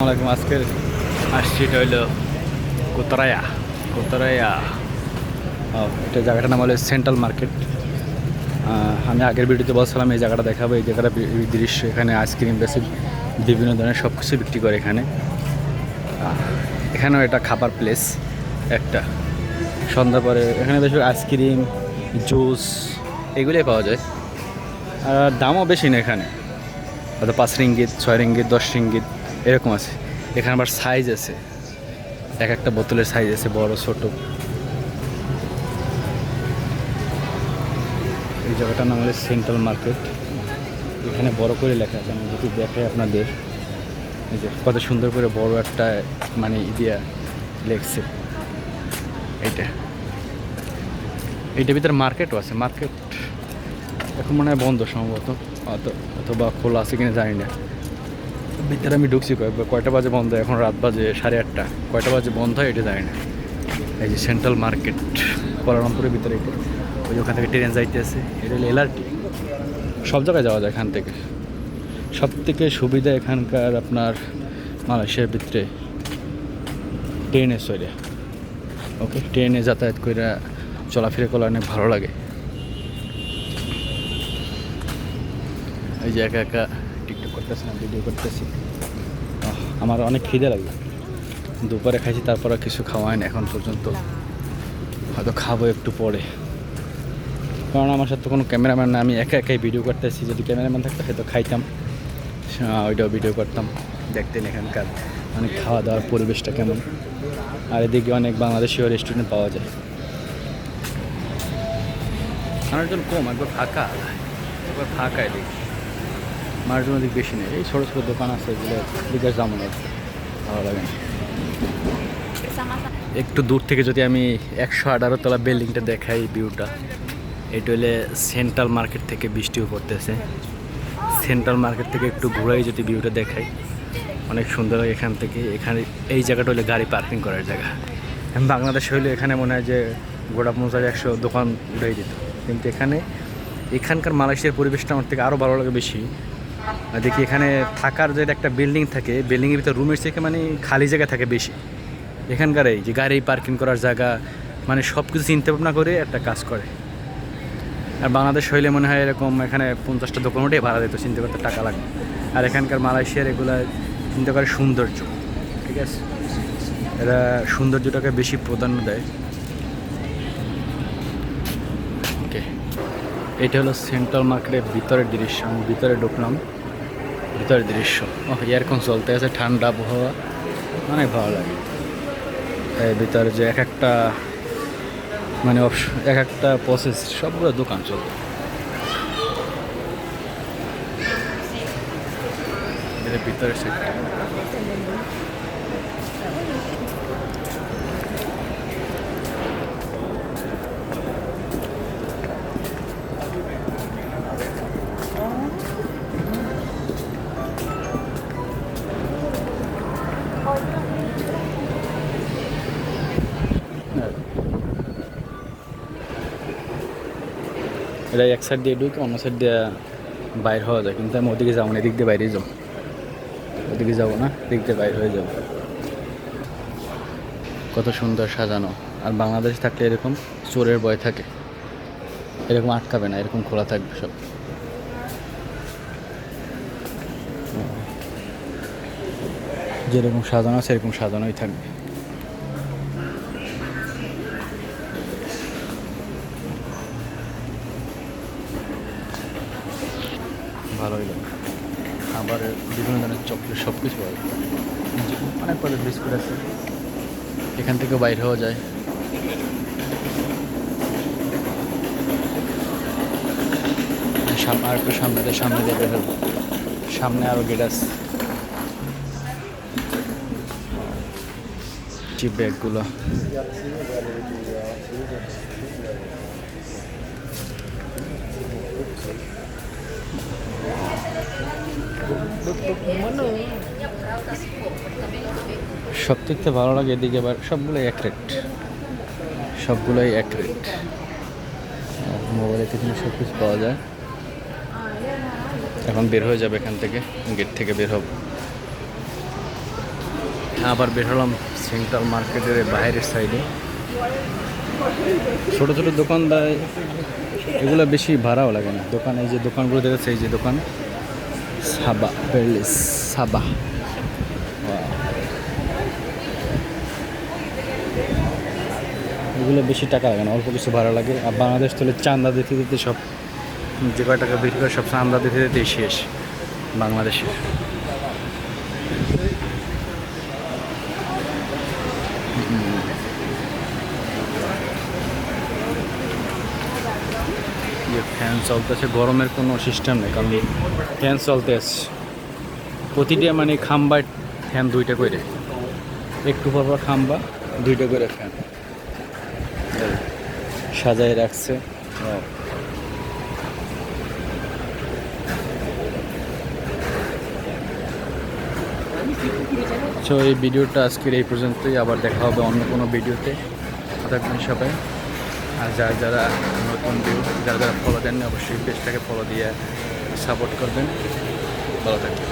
আসসালামাইকুম। আজকের আসছি এটা হইলো কোতরায়া কোতরায়া। এটা জায়গাটার নাম হলো সেন্ট্রাল মার্কেট। আমি আগের ভিডিওতে বলছিলাম এই জায়গাটা দেখাবো, এই জায়গাটা দৃশ্য। এখানে আইসক্রিম বেশি বিভিন্ন ধরনের সব কিছু বিক্রি করে এখানে। এখানেও এটা খাবার প্লেস একটা। সন্ধ্যা পরে এখানে বেশি আইসক্রিম, জুস এগুলোই পাওয়া যায়। আর দামও বেশি না এখানে, হয়তো 5 রিঙ্গিত, 6 রিঙ্গিত, 10 রিঙ্গিত এরকম আছে। এখানে আবার সাইজ আছে, এক একটা বোতলের সাইজ আছে, বড় ছোট। এই জায়গাটার নাম হলো সেন্ট্রাল মার্কেট। এখানে বড় করে লেখা আছে, আমি যদি দেখাই আপনাদের, এই যে কত সুন্দর করে বড় একটা মানে ইডিয়া লেখছে। এইটার ভিতরে মার্কেটও আছে। মার্কেট এখন মনে হয় বন্ধ সম্ভবত, অথবা খোলা আছে কিনা জানি না। ভিতরে আমি ঢুকছি কয়টা বাজে বন্ধ, এখন রাত বাজে 8:30। কয়টা বাজে বন্ধ হয় এটা জানি না। এই যে সেন্ট্রাল মার্কেট কুয়ালালামপুরের ভিতরে। এটা ওই ওখান থেকে ট্রেন যাইতেছে, এটা হলো এলআরটি। সব জায়গায় যাওয়া যায় এখান থেকে। সব থেকে সুবিধা এখানকার আপনার মালয়েশিয়ার ভিতরে ট্রেনে চলে। ওকে, ট্রেনে যাতায়াত করে চলাফেরা করলে অনেক ভালো লাগে। এই যে একা একা টিকটক করতেছি না, ভিডিও করতেছি। আমার অনেক খিদে লাগে। দুপুরে খাইছি, তারপরে কিছু খাওয়া হয়নি এখন পর্যন্ত। হয়তো খাবো একটু পরে, কারণ আমার সাথে কোনো ক্যামেরাম্যান না, আমি একা একাই ভিডিও করতেছি। যদি ক্যামেরাম্যান থাকতো হয়তো খাইতাম, ওইটাও ভিডিও করতাম। দেখতেন এখানকার অনেক খাওয়া দাওয়ার পরিবেশটা কেমন। আর এদিকে অনেক বাংলাদেশীয় রেস্টুরেন্ট পাওয়া যায়। মানুষজন কম, একবার ফাঁকা, এদিকে মানুষজন অধিক বেশি নেই। এই ছোটো ছোটো দোকান আছে, এগুলো দিকে যেমন ভালো লাগে না। একটু দূর থেকে যদি আমি 118 তলা বিল্ডিংটা দেখাই, ভিউটা এটা হলে সেন্ট্রাল মার্কেট থেকে বৃষ্টিও পড়তেছে। সেন্ট্রাল মার্কেট থেকে একটু ঘুরাই যদি ভিউটা দেখাই, অনেক সুন্দর হয় এখান থেকে। এখানে এই জায়গাটা হলে গাড়ি পার্কিং করার জায়গা। বাংলাদেশে হইলে এখানে মনে হয় যে গোটা 50-100 দোকান উঠাই দিত, কিন্তু এখানকার মালয়েশিয়ার পরিবেশটা আমার থেকে আরও ভালো লাগে বেশি। দেখি এখানে থাকার যে একটা বিল্ডিং থাকে, বিল্ডিংয়ের ভিতরে রুমের থেকে মানে খালি জায়গা থাকে বেশি। এখানকার এই যে গাড়ি পার্কিং করার জায়গা, মানে সব কিছু চিন্তা ভাবনা করে একটা কাজ করে। আর বাংলাদেশ হইলে মনে হয় এরকম এখানে 50টা দোকান উঠে ভাড়া দিত, চিন্তা করতে টাকা লাগে। আর এখানকার মালয়েশিয়ার এগুলো চিন্তা করে সৌন্দর্য, ঠিক আছে, এরা সৌন্দর্যটাকে বেশি প্রাধান্য দেয়। ওকে, এটা হলো সেন্ট্রাল মার্কেটের ভিতরের দৃশ্য। আমি ভিতরে ঢুকলাম, ভিতরের দৃশ্য। এয়ারকন চলতে আছে, ঠান্ডা আবহাওয়া, অনেক ভালো লাগে। এর ভিতরে যে এক একটা মানে এক একটা প্রসেস, সবগুলো দোকান চলবে। এর ভিতরে সেটা এটা এক সাইড দিয়ে ঢুকে অন্য সাইড দিয়ে বাইর হওয়া যায়, কিন্তু আমি ওদিকে যাবো না, এদিক দিয়ে বাইরেই যাবো। ওদিকে যাবো না, এদিক দিয়ে বাইর হয়ে যাবো। কত সুন্দর সাজানো। আর বাংলাদেশ থাকলে এরকম চোরের ভয় থাকে, এরকম আটকাবে না, এরকম খোলা থাকবে সব। যেরকম সাজানো আছে এরকম সাজানোই থাকবে। ভালোই লাগে। আবার বিভিন্ন ধরনের চকলেট সব কিছু পাওয়া যায়, অনেক কলের বিস্কুট আছে। এখান থেকে বাইরে হওয়া যায়। আর একটু সামনে দিয়ে বের হবো, সামনে আরও গেট আছে। যে ব্যাগগুলো সব থেকে ভালো লাগে এদিকে। আবার সবগুলোই এক রেট, মোবাইলে থেকে সব কিছু পাওয়া যায়। এখন বের হয়ে যাবে এখান থেকে, গেট থেকে বের হব। আবার বের হলাম সেন্ট্রাল মার্কেটের বাইরের সাইডে। ছোটো ছোটো দোকানদার, এগুলো বেশি ভাড়াও লাগে না। দোকান, এই যে দোকানগুলো দেখেছে, এই যে দোকান সাবা পেরলিস সাবা, এগুলো বেশি টাকা লাগে না, অল্প কিছু ভাড়া লাগে। আর বাংলাদেশ তুলে চান্দা দিতে দিতে সব, যে কয় টাকা বিক্রি করে সব চান্দা দিতে দিতেই শেষ বাংলাদেশের। ফ্যান চলতেছে, গরমের কোনো সিস্টেম নেই, কারণ ফ্যান চলতে আসছে প্রতিটা, মানে খাম্বায় ফ্যান দুইটা করে, একটু পর পর খাম্বা দুইটা করে ফ্যান সাজায় রাখছে। সো এই ভিডিওটা আজকের এই পর্যন্তই, আবার দেখা হবে অন্য কোনো ভিডিওতে। থাকবেন সবাই। আর যারা যারা নতুন ভিউ, যারা যারা ফলো দেননি, অবশ্যই পেজটাকে ফলো দিয়ে সাপোর্ট করবেন। ভালো থাকবেন।